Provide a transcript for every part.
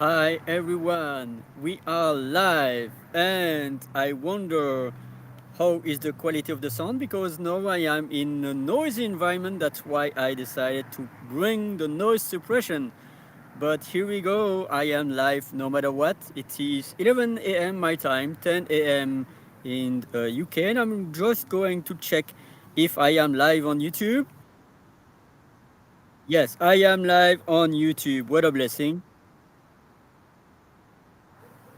Hi everyone, we are live and I wonder how is the quality of the sound because now I am in a noisy environment. That's why I decided to bring the noise suppression. But here we go, I am live no matter what. It is 11 a.m. my time, 10 a.m. in UK, and I'm just going to check if I am live on YouTube. Yes, I am live on YouTube. What a blessing.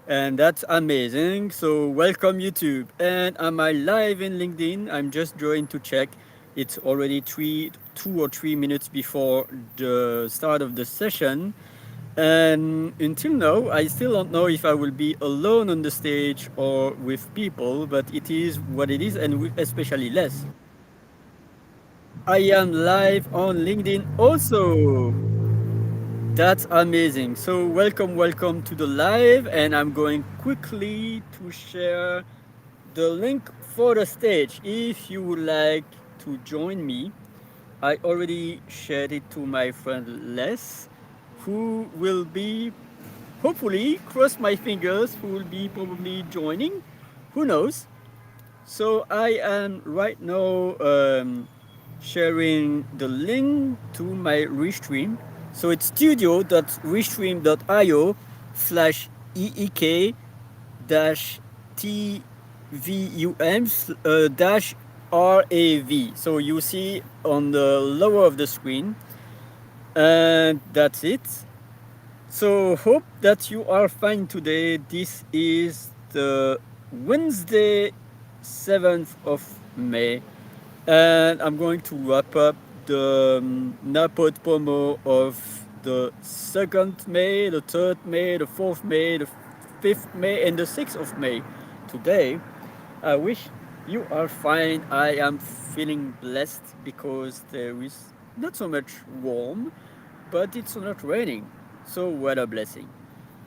And that's amazing. So welcome YouTube. And am I live in LinkedIn? I'm just going to check. It's already 2 or 3 minutes before the start of the session. And until now, I still don't know if I will be alone on the stage or with people, but it is what it is, and especially less. I am live on LinkedIn also. That's amazing. So welcome to the live, and I'm going quickly to share the link for the stage. If you would like to join me, I already shared it to my friend Les, who will be, hopefully, cross my fingers, who will be probably joining. Who knows? So I am right now sharing the link to my restream. So it's studio.restream.io slash eek dash tvum dash rav. So you see on the lower of the screen, and that's it. So hope that you are fine today. This is the Wednesday 7th of May, and I'm going to wrap up the Napod promo of the 2nd May, the 3rd May, the 4th May, the 5th May, and the 6th of May today. I wish you are fine. I am feeling blessed because there is not so much warm, but it's not raining. So what a blessing.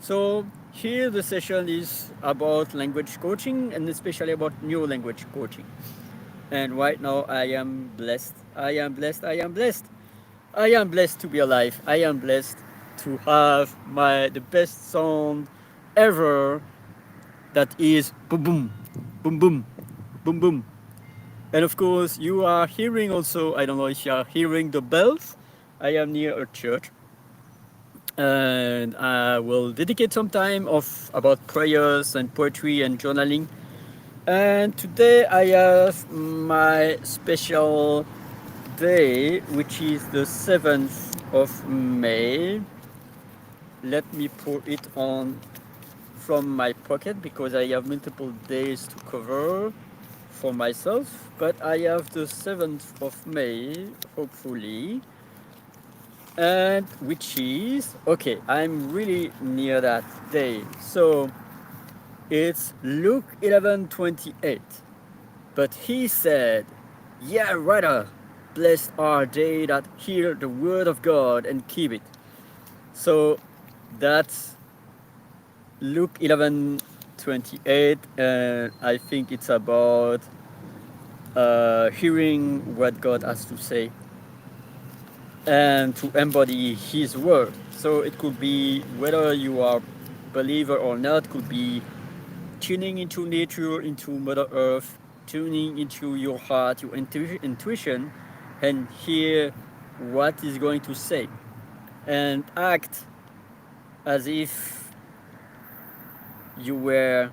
So here the session is about language coaching and especially about NeuroLanguage coaching. And right now I am blessed. I am blessed. I am blessed. I am blessed to be alive. I am blessed to have the best sound ever, that is boom boom boom boom boom boom. And of course you are hearing also, I don't know if you are hearing the bells. I am near a church, and I will dedicate some time of about prayers and poetry and journaling. And today I have my special day, which is the 7th of May. Let me put it on from my pocket because I have multiple days to cover for myself. But I have the 7th of May, hopefully, and which is okay. I'm really near that day. So it's Luke 11:28. But he said, "Yeah, rather, blessed are they that hear the word of God and keep it." So that's Luke 11:28, and I think it's about hearing what God has to say and to embody His word. So it could be whether you are believer or not, could be tuning into nature, into Mother Earth, tuning into your heart, your intuition, and hear what is going to say, and act as if you were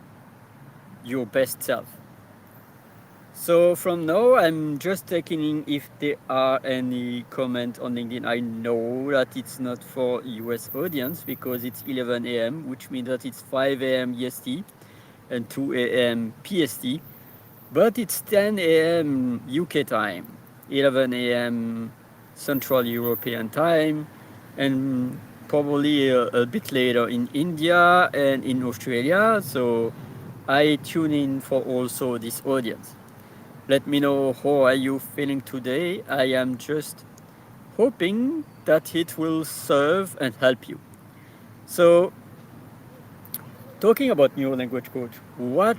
your best self. So from now, I'm just checking if there are any comments on LinkedIn. I know that it's not for US audience because it's 11 a.m., which means that it's 5 a.m. EST and 2 a.m. PST. But it's 10 a.m. UK time, 11 a.m. Central European time, and probably a bit later in India and in Australia. So I tune in for also this audience. Let me know how are you feeling today. I am just hoping that it will serve and help you. So talking about neuro language coach, what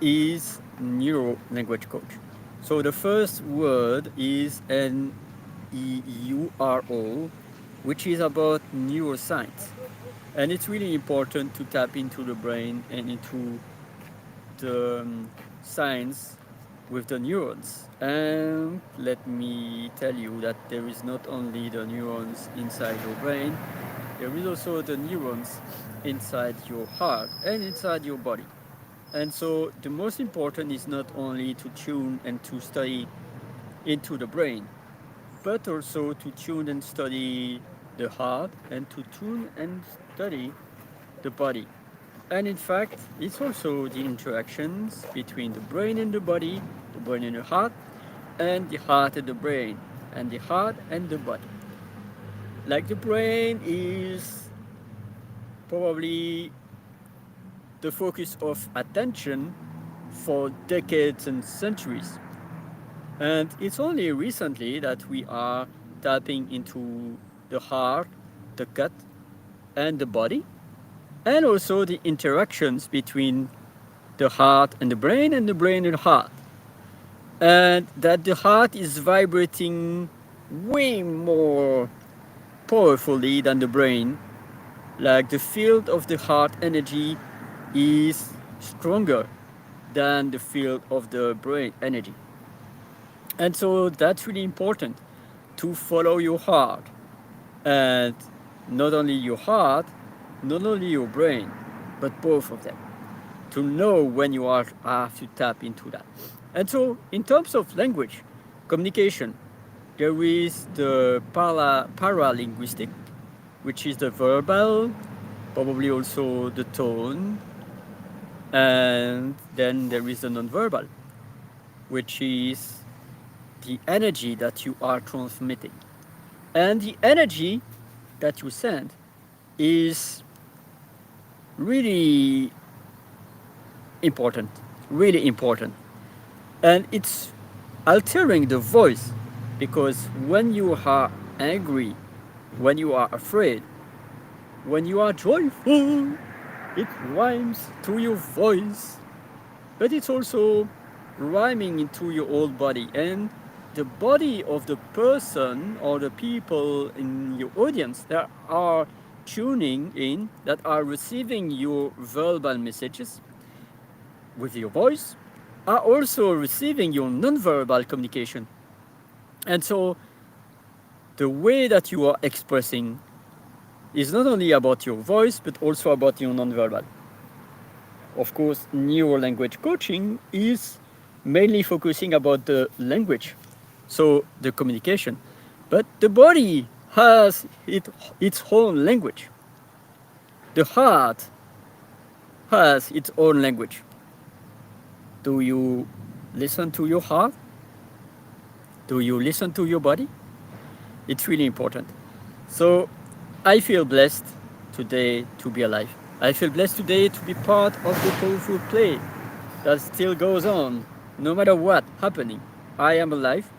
is neuro language coach? So the first word is NEURO, which is about neuroscience. And it's really important to tap into the brain and into the science with the neurons. And let me tell you that there is not only the neurons inside your brain, there is also the neurons inside your heart and inside your body. And so the most important is not only to tune and to study into the brain, but also to tune and study the heart and to tune and study the body. And in fact, it's also the interactions between the brain and the body, the brain and the heart, and the heart and the brain, and the heart and the body. Like the brain is probably the focus of attention for decades and centuries. And it's only recently that we are tapping into the heart, the gut, and the body, and also the interactions between the heart and the brain and the heart. And that the heart is vibrating way more powerfully than the brain. Like the field of the heart energy is stronger than the field of the brain energy. And so that's really important to follow your heart. And not only your heart, not only your brain, but both of them. To know when you have to tap into that. And so, in terms of language, communication, there is the paralinguistic, which is the verbal, probably also the tone, and then there is the nonverbal, which is the energy that you are transmitting. And the energy that you send is really important, really important. And it's altering the voice because when you are angry, when you are afraid, when you are joyful, it rhymes to your voice, but it's also rhyming into your whole body. And the body of the person or the people in your audience that are tuning in, that are receiving your verbal messages with your voice, are also receiving your nonverbal communication. And so the way that you are expressing is not only about your voice, but also about your nonverbal. Of course, NeuroLanguage Coaching is mainly focusing about the language, so the communication. But the body has its own language. The heart has its own language. Do you listen to your heart? Do you listen to your body? It's really important. So I feel blessed today to be alive. I feel blessed today to be part of the powerful play that still goes on, no matter what happening. I am alive,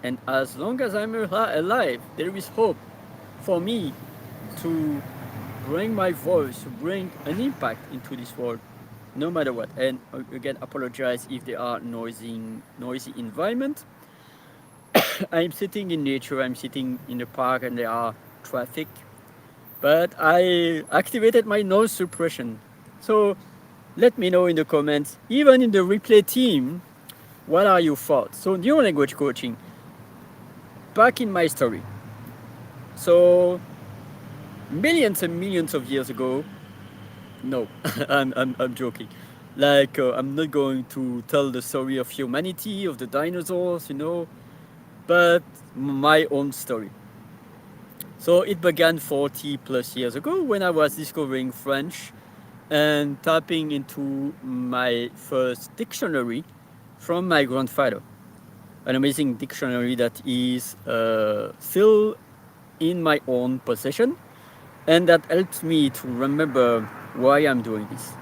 and as long as I'm alive, there is hope for me to bring my voice, to bring an impact into this world, no matter what. And again, apologize if there are noisy environment. I'm sitting in nature, I'm sitting in the park, and there are traffic, but I activated my noise suppression. So let me know in the comments, even in the replay team, what are your thoughts? So NeuroLanguage Coaching, back in my story. So millions and millions of years ago, no, I'm joking. Like, I'm not going to tell the story of humanity, of the dinosaurs, but my own story. So it began 40 plus years ago when I was discovering French and tapping into my first dictionary from my grandfather. An amazing dictionary that is still in my own possession and that helps me to remember why I'm doing this.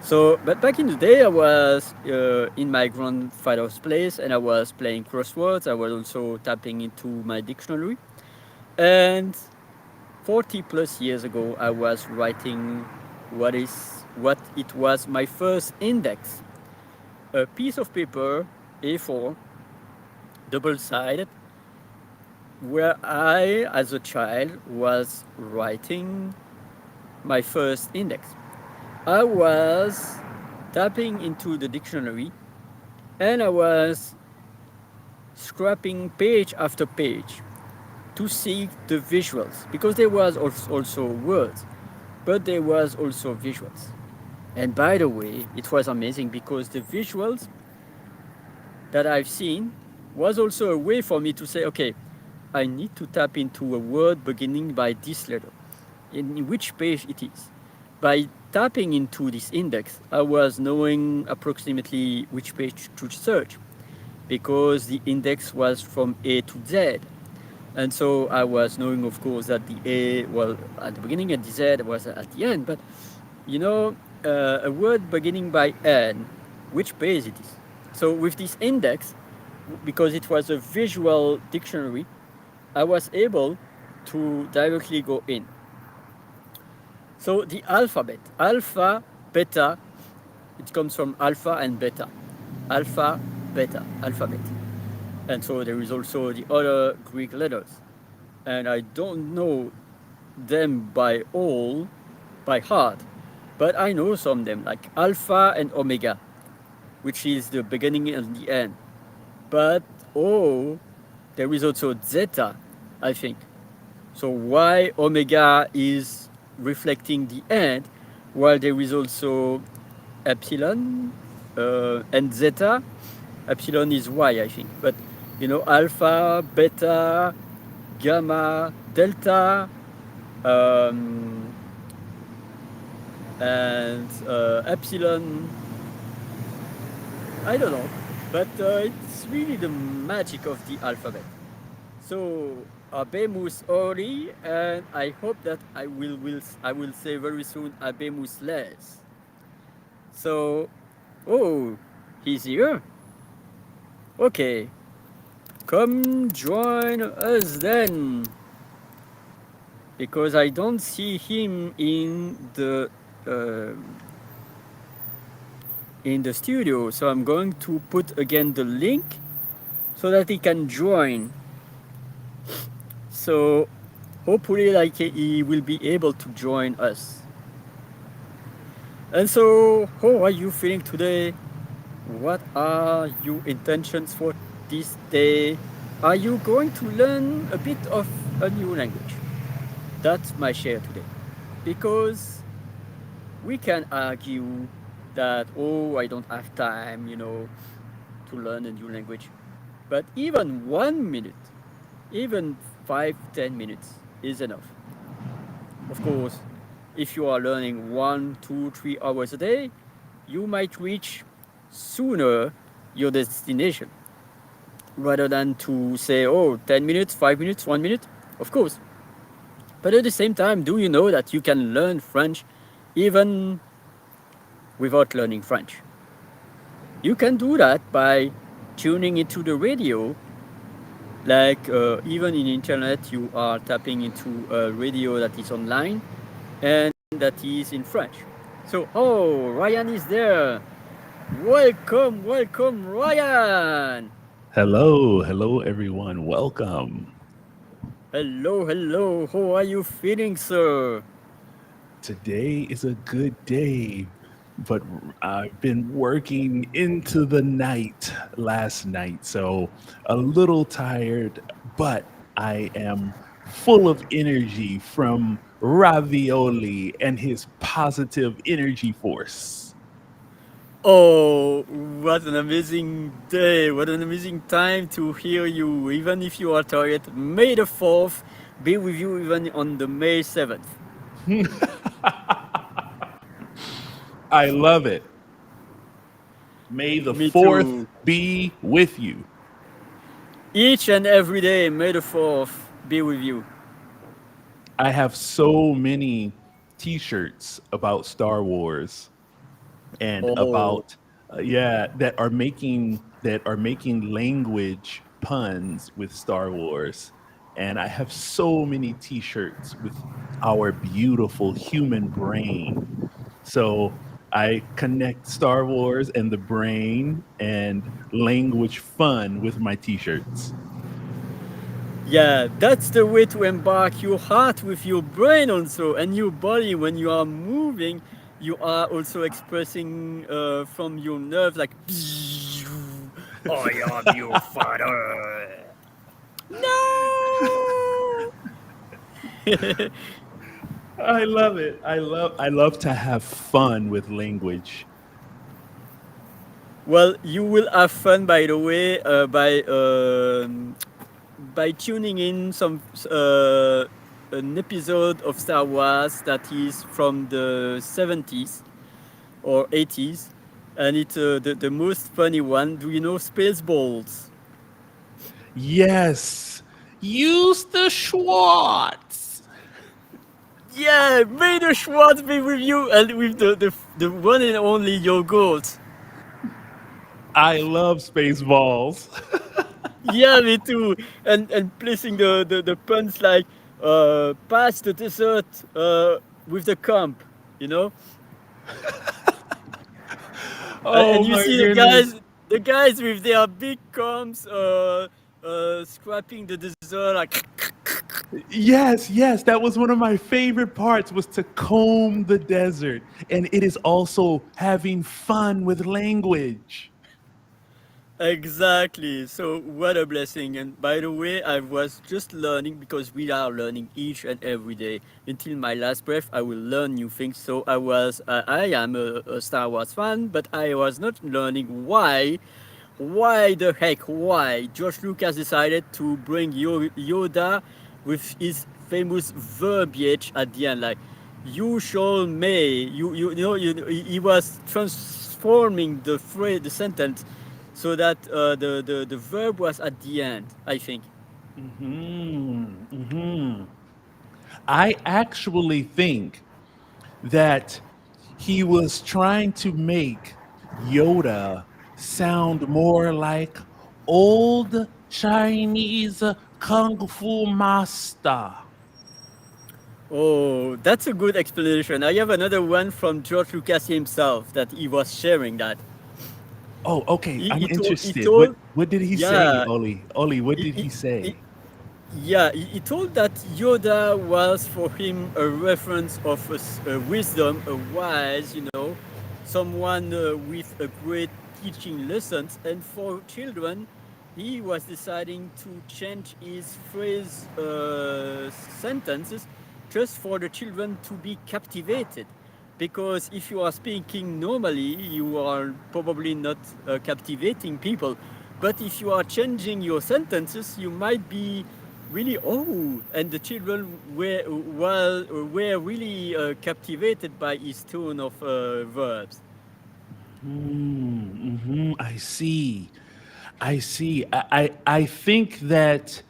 So, but back in the day, I was in my grandfather's place and I was playing crosswords. I was also tapping into my dictionary. And 40 plus years ago, I was writing what it was my first index, a piece of paper, A4, double-sided, where I, as a child, was writing my first index. I was tapping into the dictionary and I was scrapping page after page to see the visuals because there was also words, but there was also visuals. And by the way, it was amazing because the visuals that I've seen was also a way for me to say, okay, I need to tap into a word beginning by this letter, in which page it is. By tapping into this index, I was knowing approximately which page to search because the index was from A to Z. And so I was knowing, of course, that the A, well, at the beginning and the Z was at the end. But, you know, a word beginning by N, which page it is. So with this index, because it was a visual dictionary, I was able to directly go in. So the alphabet, alpha, beta, it comes from alpha and beta. Alpha, beta, alphabet. And so there is also the other Greek letters. And I don't know them by heart, but I know some of them, like alpha and omega, which is the beginning and the end. But oh, there is also zeta, I think. So why omega is reflecting the end, while there is also epsilon and zeta. Epsilon is y, I think. But you know, alpha, beta, gamma, delta, um, and epsilon. I don't know, but it's really the magic of the alphabet. So Abemus Ori, and I hope that I will say very soon Abemus Les. So, oh, he's here. Okay, come join us then, because I don't see him uh, in the studio. So I'm going to put again the link so that he can join. So hopefully, like he will be able to join us. And so, how are you feeling today? What are your intentions for this day? Are you going to learn a bit of a new language? That's my share today. Because we can argue that, oh, I don't have time, to learn a new language. But even 1 minute, even 5, 10 minutes is enough. Of course, if you are learning 1, 2, 3 hours a day, you might reach sooner your destination rather than to say, oh, 10 minutes, 5 minutes, 1 minute, of course. But at the same time, do you know that you can learn French even without learning French? You can do that by tuning into the radio, like even in internet, you are tapping into a radio that is online and that is in French. So, oh, Ryan is there. Welcome, welcome, Ryan. Hello, everyone. Welcome. Hello, hello. How are you feeling, sir? Today is a good day, but I've been working into the night last night, so a little tired, but I am full of energy from Ravioli and his positive energy force. Oh, what an amazing day. What an amazing time to hear you, even if you are tired. May the 4th be with you even on the May 7th. I love it. May the Me 4th too. be with you. Each and every day, may the 4th be with you. I have so many t-shirts about Star Wars and Oh, about yeah that are making language puns with Star Wars, and I have so many t-shirts with our beautiful human brain. So I connect Star Wars and the brain and language fun with my t-shirts. Yeah, that's the way to embark your heart with your brain also and your body. When you are moving, you are also expressing from your nerves like, I am your father. No! I love it. I love to have fun with language. Well, you will have fun, by the way, by tuning in some an episode of Star Wars that is from the 70s or 80s, and it's the most funny one. Do you know Spaceballs? Yes. Use the Schwartz. Yeah, may the Schwartz be with you and with the one and only yogurt. I love Spaceballs. Yeah, me too. And placing the puns like pass the dessert with the comp, you know? And Oh you my see goodness. the guys with their big comps scrapping the dessert like Yes, yes, that was one of my favorite parts was to comb the desert. And it is also having fun with language. exactly. So what a blessing. And by the way, I was just learning because we are learning each and every day. Until my last breath, I will learn new things. So I am a Star Wars fan, but I was not learning why the heck, why George Lucas decided to bring Yoda with his famous verbiage at the end, like "you shall may." You know he was transforming the phrase, the sentence, so that the verb was at the end. I think. Mhm. Mhm. I actually think that he was trying to make Yoda sound more like old Chinese kung fu master. Oh, that's a good explanation. I have another one from George Lucas himself that he was sharing that. Oh, okay. I'm He interested. What told, what did he say, yeah, Oli? Oli, what he, did he, he he, say? yeah, he told that Yoda was for him a reference of a wisdom, a wise, someone with a great teaching lessons. And for children, he was deciding to change his phrase sentences just for the children to be captivated. Because if you are speaking normally, you are probably not captivating people. But if you are changing your sentences, you might be really, oh, and the children were really captivated by his tone of verbs. I see. I see. I think that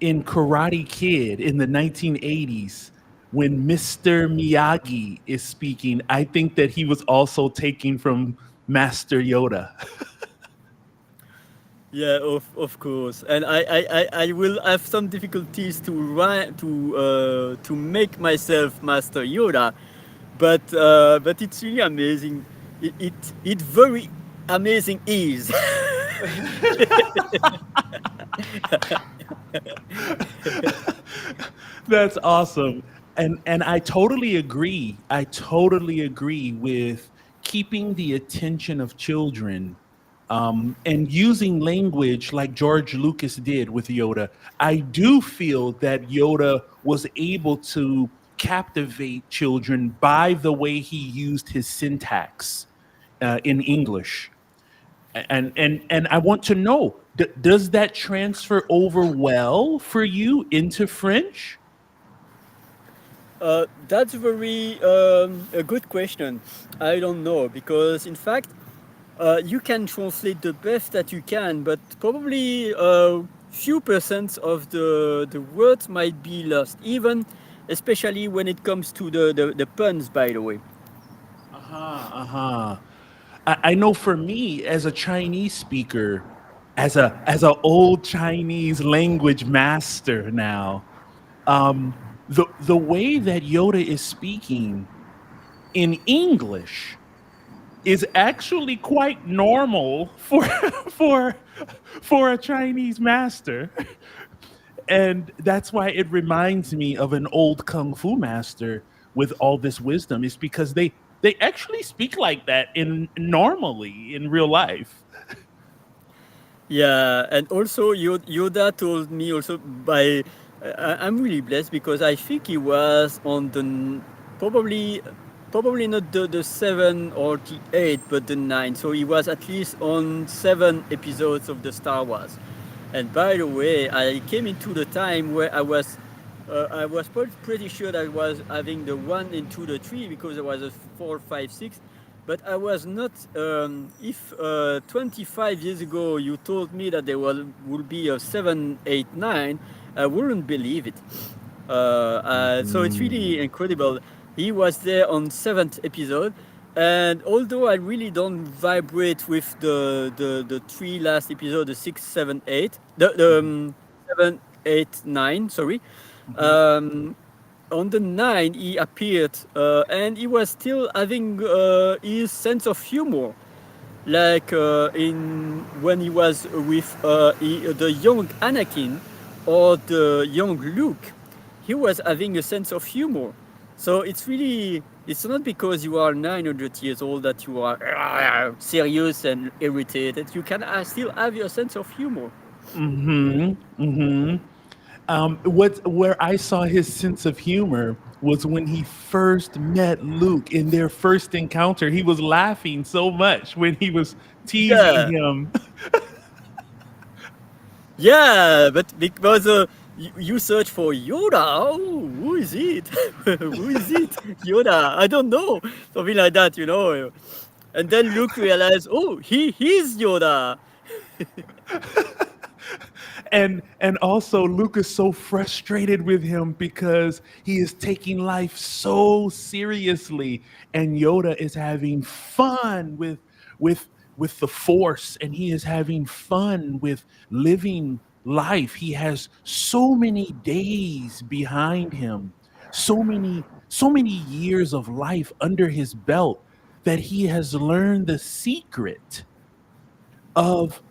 in Karate Kid in the 1980s, when Mr. Miyagi is speaking, I think that he was also taking from Master Yoda. Yeah, of course. And I will have some difficulties to write to make myself Master Yoda, but it's really amazing. It very amazing is. That's awesome. And I totally agree. I totally agree with keeping the attention of children and using language like George Lucas did with Yoda. I do feel that Yoda was able to captivate children by the way he used his syntax in English. And I want to know, does that transfer over well for you into French? That's very a good question. I don't know because in fact you can translate the best that you can, but probably few percent of the words might be lost, even especially when it comes to the puns. By the way, Uh-huh, uh-huh. I know for me as a Chinese speaker, as a old Chinese language master now, the way that Yoda is speaking in English is actually quite normal for for for a Chinese master. And that's why it reminds me of an old kung fu master with all this wisdom. Is because they actually speak like that in normally in real life. Yeah, and also Yoda told me also by I'm really blessed because I think he was on the probably probably not the seven or the eight, but the nine. So he was at least on seven episodes of the Star Wars. And by the way, I came into the time where I was pretty sure that I was having the one and two, the three because there was a four, five, six. But I was not. If 25 years ago you told me that there would be a 7, 8, 9, I wouldn't believe it. So it's really Mhm. incredible. He was there on seventh episode, and although I really don't vibrate with the three last episode, the six, seven, eight, the Mhm. 7, 8, 9. Sorry, Mhm. um, on the nine he appeared, and he was still having his sense of humor, like in when he was with the young Anakin or the young Luke, he was having a sense of humor. So it's really it's not because you are 900 years old that you are serious and irritated. You can still have your sense of humor. Mhm. Mhm. Where I saw his sense of humor was when he first met Luke in their first encounter. He was laughing so much when he was teasing Yeah, him. yeah, but because you search for Yoda, oh, who is it? Who is it? Yoda, I don't know, something like that, you know. And then Luke realized, oh, he's Yoda. And also Luke is so frustrated with him because he is taking life so seriously, and Yoda is having fun with with the force, and he is having fun with living life. He has so many days behind him, so many years of life under his belt, that he has learned the secret of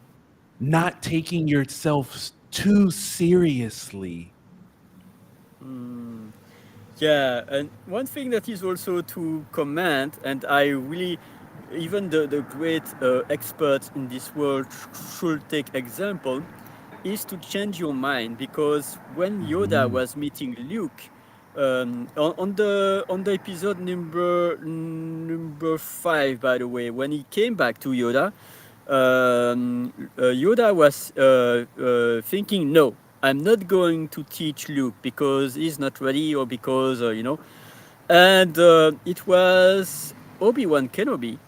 not taking yourself too seriously. Yeah, and one thing that is also to comment, and I really, even the great experts in this world should take example, is to change your mind because when Yoda Mhm. was meeting Luke, on the episode number five, by the way, when he came back to Yoda, Yoda was thinking, no, I'm not going to teach Luke because he's not ready or because, And it was Obi-Wan Kenobi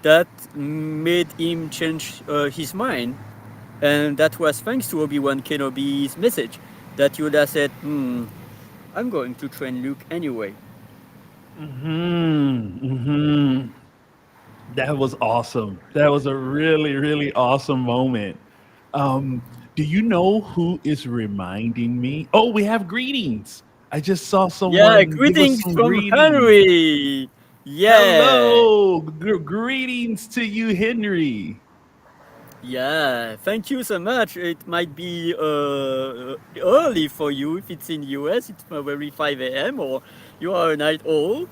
that made him change his mind. And that was thanks to Obi-Wan Kenobi's message that Yoda said, I'm going to train Luke anyway. Mhm. Mhm. That was awesome. That was a really, really awesome moment. Um, do you know who is reminding me? Oh, we have greetings. I just saw Yeah, someone give us greetings some from greetings. Henry. Yeah. Hello. Greetings to you, Henry. Yeah, thank you so much. It might be early for you if it's in US. It's probably 5 a.m. or you are a night owl.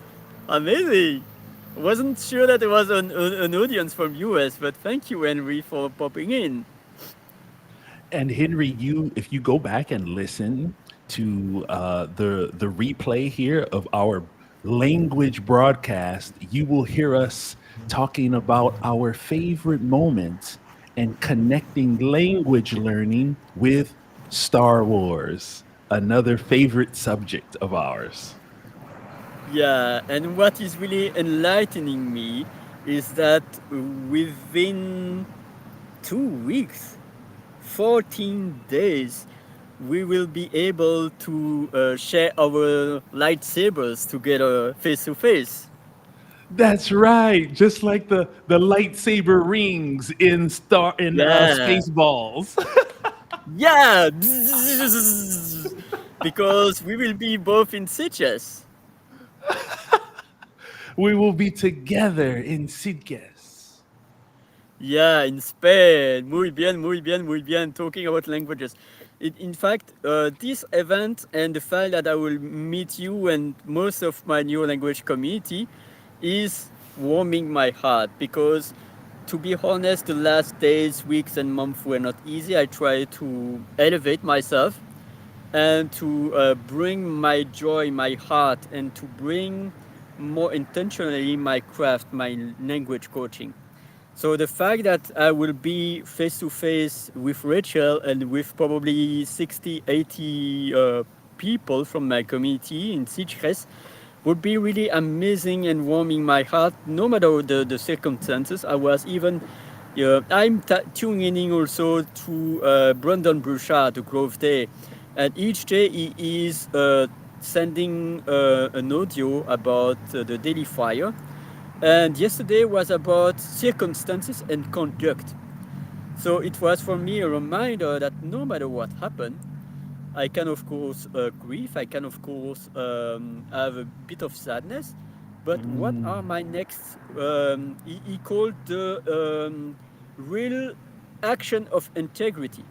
Amazing. I wasn't sure that there was an audience from US, but thank you, Henry, for popping in. And Henry, you if you go back and listen to the replay here of our language broadcast, you will hear us talking about our favorite moments and connecting language learning with Star Wars, another favorite subject of ours. Yeah, and what is really enlightening me is that within 2 weeks, 14 days, we will be able to share our lightsabers together face to face. That's right, just like the lightsaber rings in Yeah, Spaceballs. yeah, because we will be both in Sitges. We will be together in Sidges. Yeah, in Spain. Muy bien, muy bien, muy bien. Talking about languages. In fact, this event and the fact that I will meet you and most of my NeuroLanguage community is warming my heart because, to be honest, the last days, weeks, and months were not easy. I tried to elevate myself and to bring my joy, my heart, and to bring more intentionally my craft, my language coaching. So the fact that I will be face to face with Rachel and with probably 60, 80 people from my community in Sitges would be really amazing and warming my heart, no matter the circumstances. I was even, I'm tuning in also to Brandon Bouchard, the Grove Day. And each day he is sending an audio about the daily fire. And yesterday was about circumstances and conduct. So it was for me a reminder that no matter what happened, I can of course grieve, I can of course have a bit of sadness, but what are Mm, my next, he called the real action of integrity.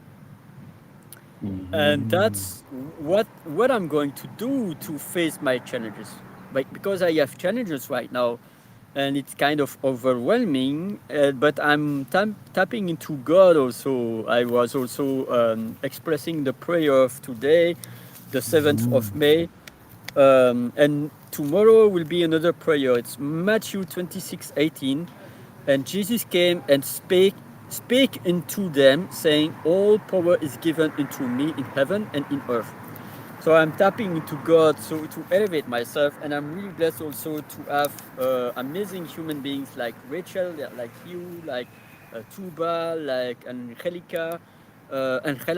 And mhm, that's what I'm going to do to face my challenges. Like, because I have challenges right now, and it's kind of overwhelming. But I'm tapping into God also. I was also expressing the prayer of today, the 7th of mhm, May, and tomorrow will be another prayer. It's Matthew 26:18, and Jesus came and spake into them, saying, "All power is given into me in heaven and in earth." So I'm tapping into God so to elevate myself, and I'm really blessed also to have amazing human beings like Rachel, like you, like Tuba, like Angela,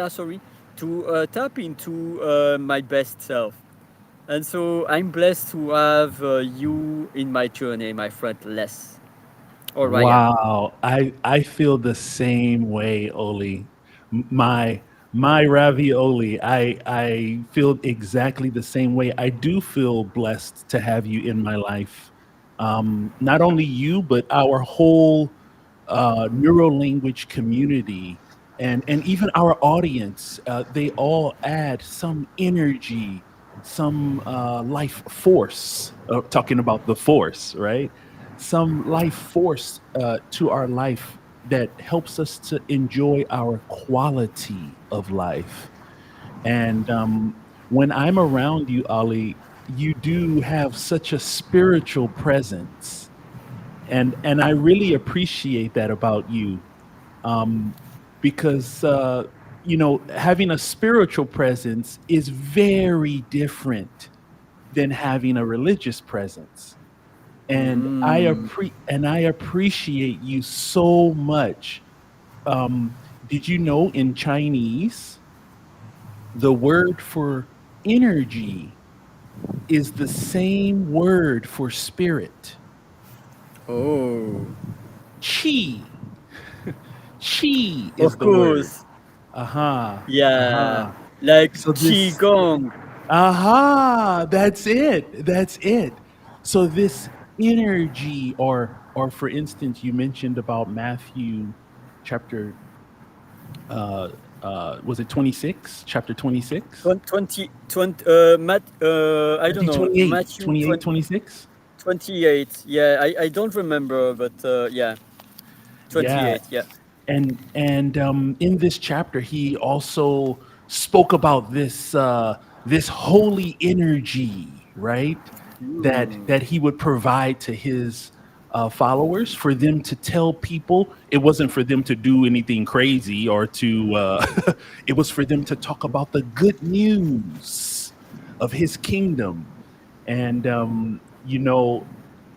sorry, to tap into my best self. And so I'm blessed to have you in my journey, my friend Les or Ryan. Wow, I feel the same way, Oli. My my ravioli, I feel exactly the same way. I do feel blessed to have you in my life. Not only you, but our whole neuro-language community and even our audience. They all add some energy, some life force. Talking about the force, right? Some life force to our life that helps us to enjoy our quality of life. And when I'm around you, Ali, you do have such a spiritual presence, and I really appreciate that about you, um, because having a spiritual presence is very different than having a religious presence. And Mm. I appreciate you so much. Did you know in Chinese the word for energy is the same word for spirit? Oh, Qi. Qi is of the word. course. Uh-huh. Yeah, Uh-huh. like So this qigong. That's it. That's it. So this energy, or for instance, you mentioned about Matthew chapter uh was it 26? Chapter 26? 20, 20 I don't Matthew know, 28, Matthew 28, 20, 26. 28. Yeah, I don't remember, but yeah, Yeah. 28. Yeah. And in this chapter he also spoke about this holy energy, right, Hmm. that he would provide to his followers, for them to tell people. It wasn't for them to do anything crazy or to it was for them to talk about the good news of his kingdom. And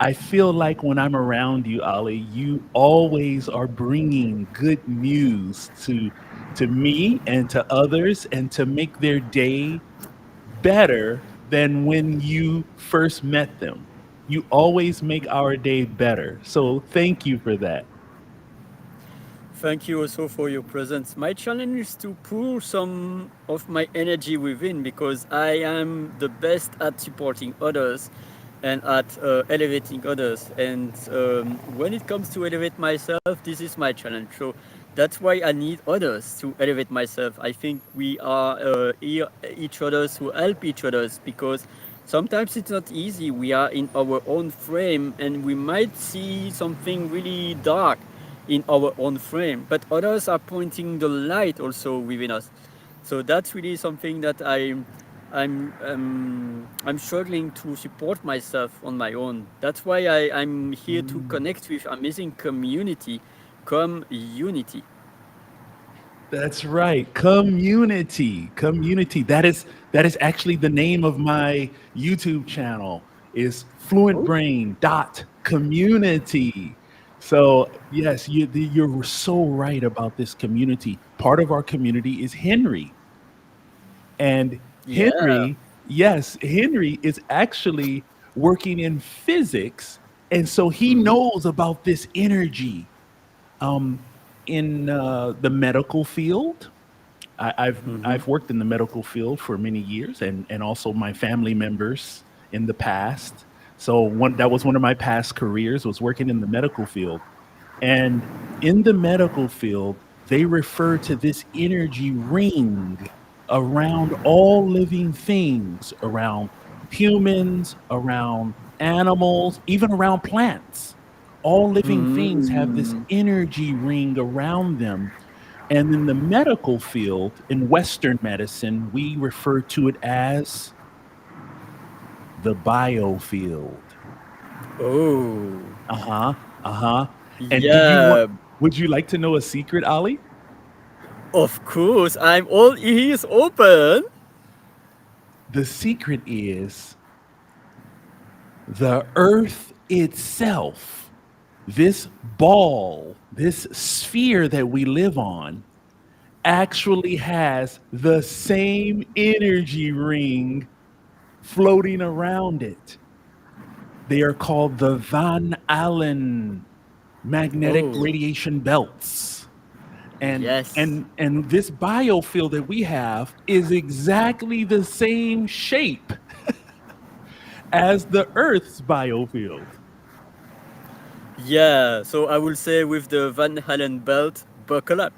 I feel like when I'm around you, Ali, you always are bringing good news to me and to others, and to make their day better than when you first met them. You always make our day better. So thank you for that. Thank you also for your presence. My challenge is to pour some of my energy within because I am the best at supporting others and at elevating others. And when it comes to elevate myself, this is my challenge. So That's why I need others to elevate myself. I think we are each others who help each others, because sometimes it's not easy. We are in our own frame and we might see something really dark in our own frame, but others are pointing the light also within us. So that's really something that I'm struggling to support myself on my own. That's why I'm here to Mm. connect with amazing community, come unity. That's right. Community. Community. That is actually the name of my YouTube channel is Fluent Oh, Brain dot community. So yes, you're so right about this community. Part of our community is Henry. And yeah. Henry is actually working in physics. And so he Hmm. knows about this energy um, in the medical field. Hmm. I've worked in the medical field for many years, and also my family members in the past. So that was one of my past careers, was working in the medical field. And in the medical field, they refer to this energy ring around all living things, around humans, around animals, even around plants. All living things have this Hmm. energy ring around them. And in the medical field, in Western medicine, we refer to it as the biofield. Oh, Uh-huh. Uh-huh. And yeah. would you like to know a secret, Ali? Of course, I'm all ears open. The secret is the earth itself, this ball, this sphere that we live on, actually has the same energy ring floating around it. They are called the Van Allen magnetic Oh, radiation belts. And yes. and this biofield that we have is exactly the same shape as the Earth's biofield. Yeah, so I will say with the Van Halen belt, buckle up.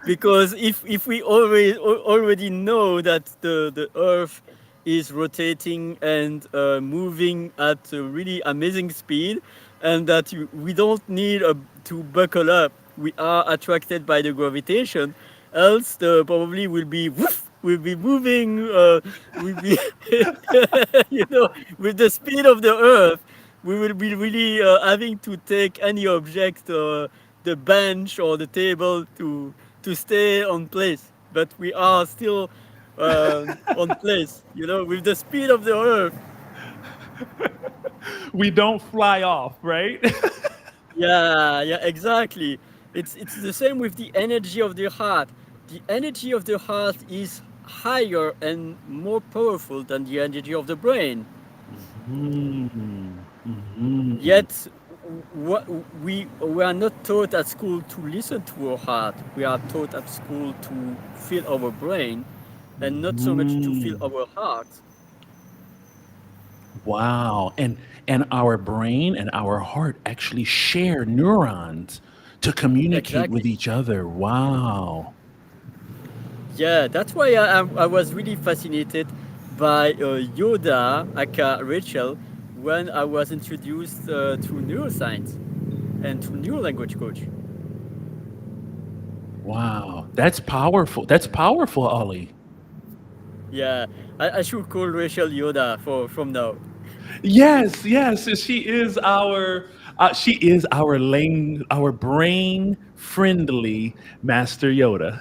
Because if we already know that the Earth is rotating and moving at a really amazing speed, and that we don't need to buckle up, we are attracted by the gravitation. Else, the probably will be woof, will be moving, will be you know, with the speed of the Earth. We will be really having to take any object, the bench or the table, to stay on place. But we are still on place, with the speed of the Earth. We don't fly off, right? Yeah, yeah, exactly. It's the same with the energy of the heart. The energy of the heart is higher and more powerful than the energy of the brain. Mhm, mhm. Yet, what we are not taught at school to listen to our heart. We are taught at school to feel our brain, and not so much to feel Mhm. our heart. Wow. And our brain and our heart actually share neurons to communicate Exactly. with each other. Wow. Yeah, that's why I was really fascinated by Yoda, aka Rachel, when I was introduced to neuroscience and to neurolanguage coach. Wow. That's powerful. That's powerful, Ollie. Yeah, I should call Rachel Yoda from now. Yes, yes. She is our brain friendly Master Yoda.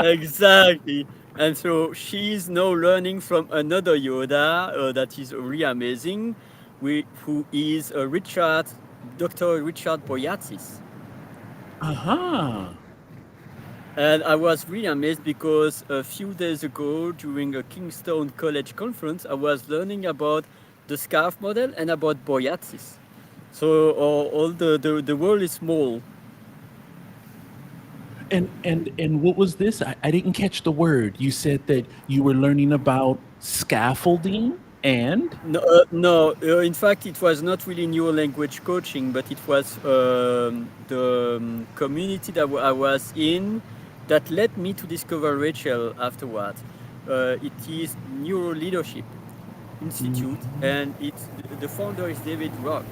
Exactly. And so she's now learning from another Yoda that is really amazing, who is Dr. Richard Boyatzis. Uh-huh. And I was really amazed because a few days ago, during a Kingston College conference, I was learning about the scarf model and about Boyatzis. So all the world is small. And what was this? I didn't catch the word. You said that you were learning about scaffolding? And No. In fact, it was not really NeuroLanguage Coaching, but it was the community that I was in that led me to discover Rachel afterward. It is Neuro Leadership Institute, Mhm. and the founder is David Rock.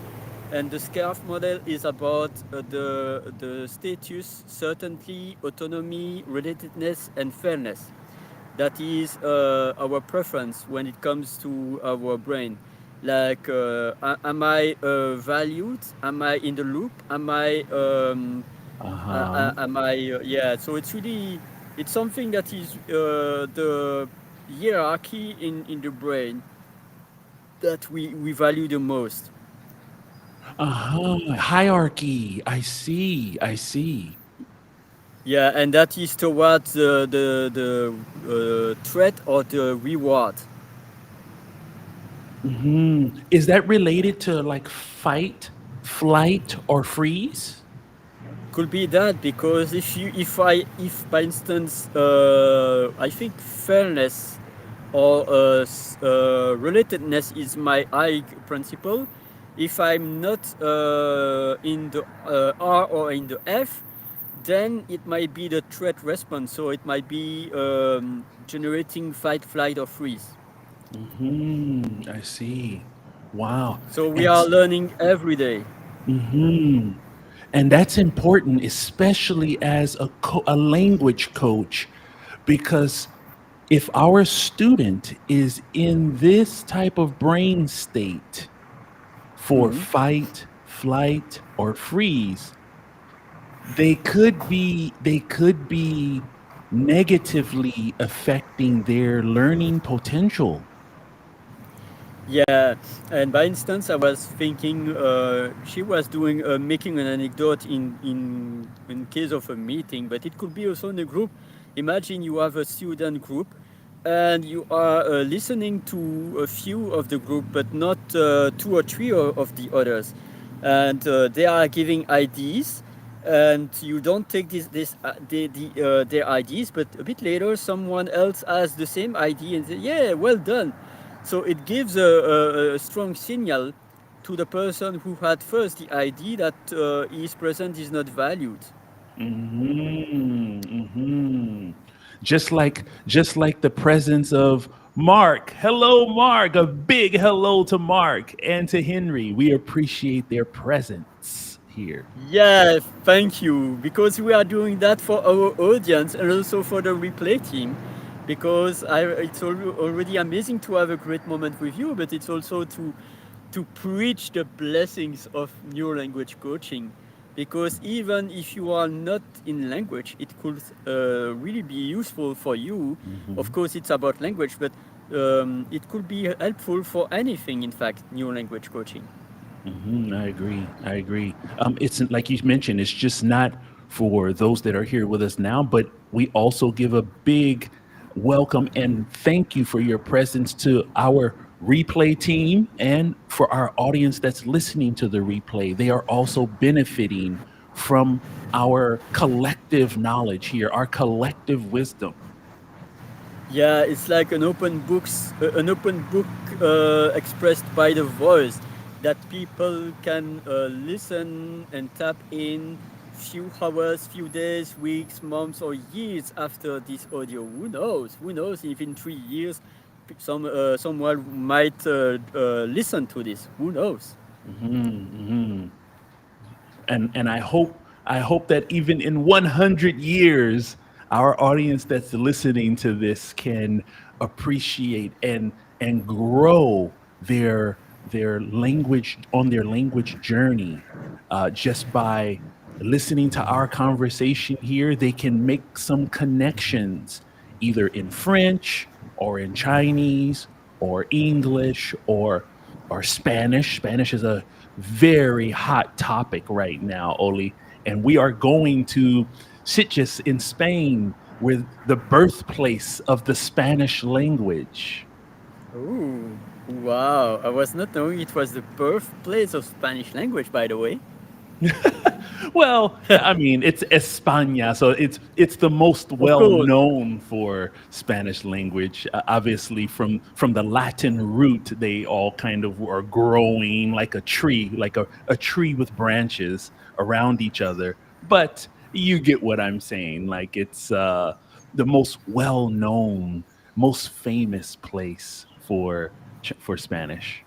And the SCARF model is about the status, certainty, autonomy, relatedness, and fairness. That is our preference when it comes to our brain. Like, am I valued? Am I in the loop? Uh-huh. Am I? Yeah. So it's really it's something that is the hierarchy in the brain that we value the most. Uh-huh. Hierarchy. I see. I see. Yeah, and that is towards the threat or the reward. Is that related to like fight, flight, or freeze? Could be that because if by instance I think fairness or relatedness is my I principle. If I'm not in the R or in the F, then it might be the threat response. So it might be generating fight, flight, or freeze. I see. Wow. So we And are learning every day. mhm. And that's important, especially as a language coach, because if our student is in this type of brain state for Mhm. fight, flight, or freeze, they could be negatively affecting their learning potential. Yeah, and by instance, I was thinking she was doing making an anecdote in case of a meeting, but it could be also in a group. Imagine you have a student group, and you are listening to a few of the group, but not two or three of the others, and they are giving IDs, and you don't take their IDs, but a bit later someone else has the same ID and say, yeah, well done. So it gives a strong signal to the person who had first the ID that his present is not valued. Hmm. Just like the presence of Mark. Hello, Mark. A big hello to Mark and to Henry. We appreciate their presence here. Yeah, thank you. Because we are doing that for our audience and also for the replay team. Because it's already amazing to have a great moment with you, but it's also to preach the blessings of NeuroLanguage coaching. Because even if you are not in language, it could really be useful for you. Of Mhm. course, it's about language, but it could be helpful for anything, in fact, NeuroLanguage coaching. I agree. I agree. It's like you mentioned, it's just not for those that are here with us now, but we also give a big welcome and thank you for your presence to our replay team and for our audience that's listening to the replay. They are also benefiting from our collective knowledge here, our collective wisdom. Yeah, it's like an open book expressed by the voice that people can listen and tap in few hours, few days, weeks, months, or years after this audio. Who knows? Who knows? If in 3 years, someone might listen to this. Who knows? Mhm. And I hope that even in 100 years our audience that's listening to this can appreciate and grow their language on their language journey just by listening to our conversation here. They can make some connections either in French or in Chinese or English or Spanish. Spanish is a very hot topic right now, Oli. And we are going to Sitges in Spain, with the birthplace of the Spanish language. Ooh, wow! I was not knowing it was the birthplace of Spanish language, by the way. Well, I mean, it's España, so it's the most Of well course. known for Spanish language. Obviously, from the Latin root, they all kind of are growing like a tree, like a tree with branches around each other. But you get what I'm saying. Like it's the most well known, most famous place for Spanish.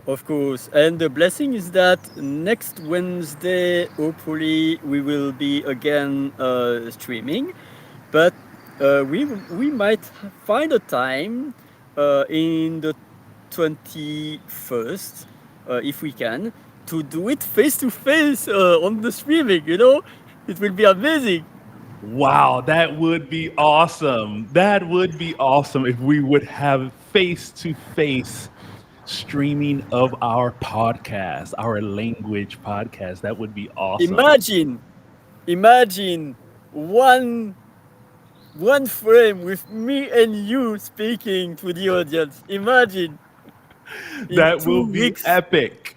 Of course. And the blessing is that next Wednesday, hopefully, we will be again streaming. But we might find a time in the 21st, if we can, to do it face to face on the streaming, you know? It will be amazing. Wow, that would be awesome. That would be awesome if we would have face to face streaming of our podcast, our language podcast. That would be awesome. Imagine, imagine one one frame with me and you speaking to the audience. Imagine in That will two be weeks. epic.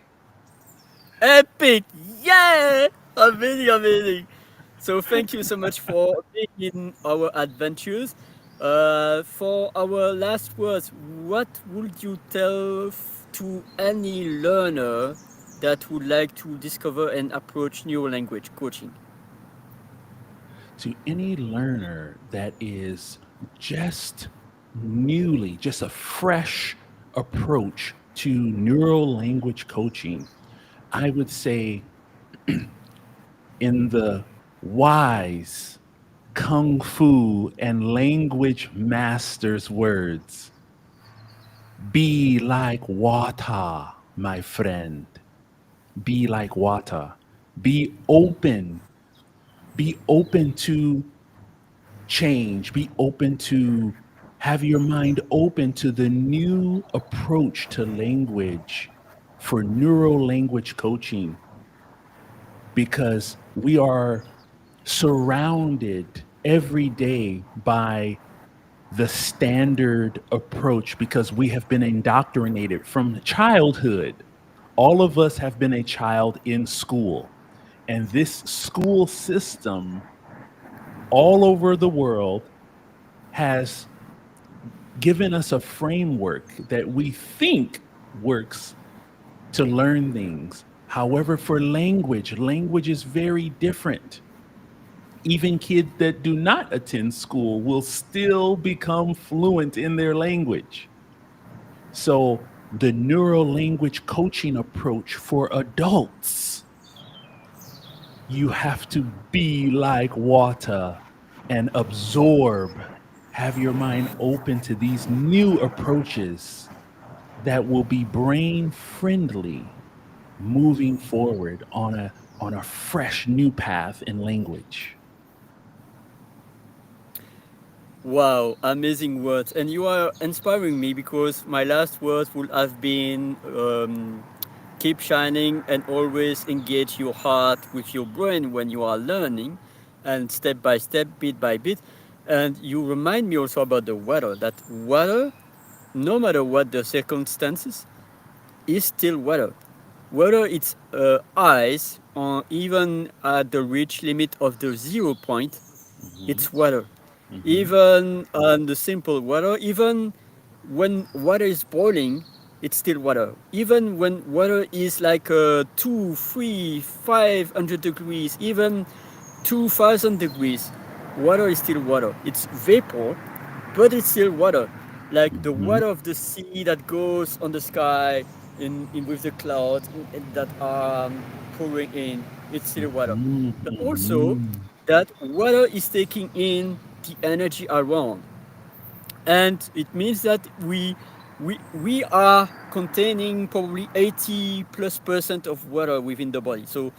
Epic! Yeah! Amazing, amazing. So thank you so much for being in our adventures. For our last words, what would you tell to any learner that would like to discover and approach neurolanguage coaching? To any learner that is just newly, just a fresh approach to neural language coaching, I would say in the wise kung fu and language masters' words, be like water, my friend. Be like water. Be open. Be open to change. Be open to have your mind open to the new approach to language for neuro language coaching because we are surrounded every day by the standard approach because we have been indoctrinated from childhood. All of us have been a child in school. And this school system all over the world has given us a framework that we think works to learn things. However, for language, language is very different. Even kids that do not attend school will still become fluent in their language. So, the neuro language coaching approach for adults, you have to be like water and absorb, have your mind open to these new approaches that will be brain friendly moving forward on a fresh new path in language. Wow, amazing words. And you are inspiring me because my last words would have been keep shining and always engage your heart with your brain when you are learning and step by step, bit by bit. And you remind me also about the water, that water, no matter what the circumstances, is still water. Whether it's ice or even at the reach limit of the 0 point, Hmm. it's water. Hmm. Even on the simple water, even when water is boiling, it's still water. Even when water is like 2, 3, 500 degrees, even 2000 degrees, water is still water. It's vapor, but it's still water. Like the Hmm. water of the sea that goes on the sky in with the clouds that are pouring in, it's still water. Hmm. But also Hmm. that water is taking in the energy around, and it means that we are containing probably 80 plus percent of water within the body. So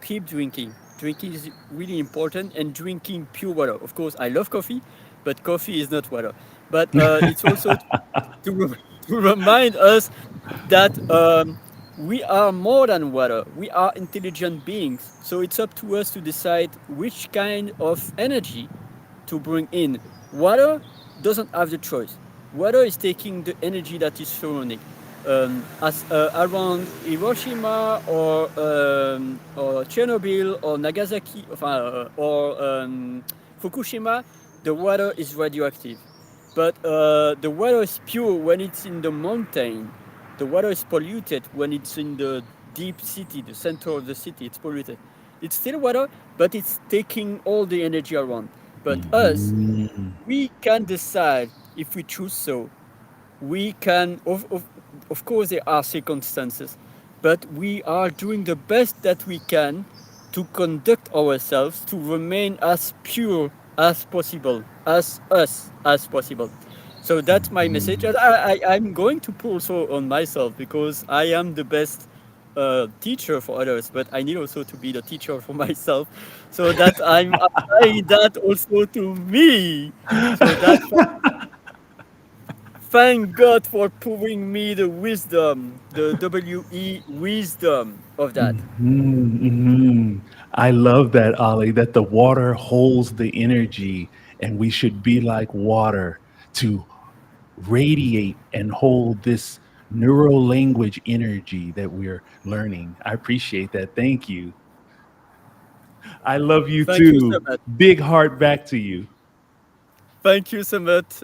keep drinking. Drinking is really important, and drinking pure water. Of course, I love coffee, but coffee is not water. But it's also to remind us that we are more than water. We are intelligent beings. So it's up to us to decide which kind of energy to bring in. Water doesn't have the choice. Water is taking the energy that is surrounding. around Hiroshima or Chernobyl or Nagasaki or Fukushima, the water is radioactive. But the water is pure when it's in the mountain. The water is polluted when it's in the deep city, the center of the city. It's polluted. It's still water, but it's taking all the energy around. But us, Mhm. we can decide if we choose so. We can, of course, there are circumstances, but we are doing the best that we can to conduct ourselves to remain as pure as possible, as us as possible. So that's my message. Mhm. And I'm going to put also on myself because I am the best teacher for others, but I need also to be the teacher for myself, so that I'm applying that also to me. So that thank God for proving me the wisdom, the WE wisdom of that. Mhm, mhm. I love that, Ollie, that the water holds the energy, and we should be like water to radiate and hold this neural language energy that we're learning. I appreciate that. Thank you. I love you Thank you so too. much. Big heart back to you. Thank you so much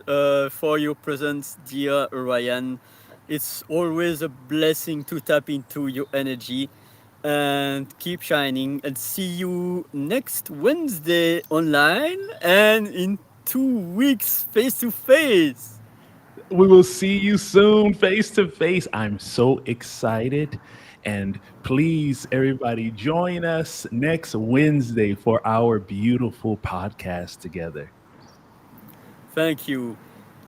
for your presence, dear Ryan. It's always a blessing to tap into your energy and keep shining. And see you next Wednesday online and in 2 weeks face to face. We will see you soon face to face. I'm so excited. And please, everybody, join us next Wednesday for our beautiful podcast together. Thank you.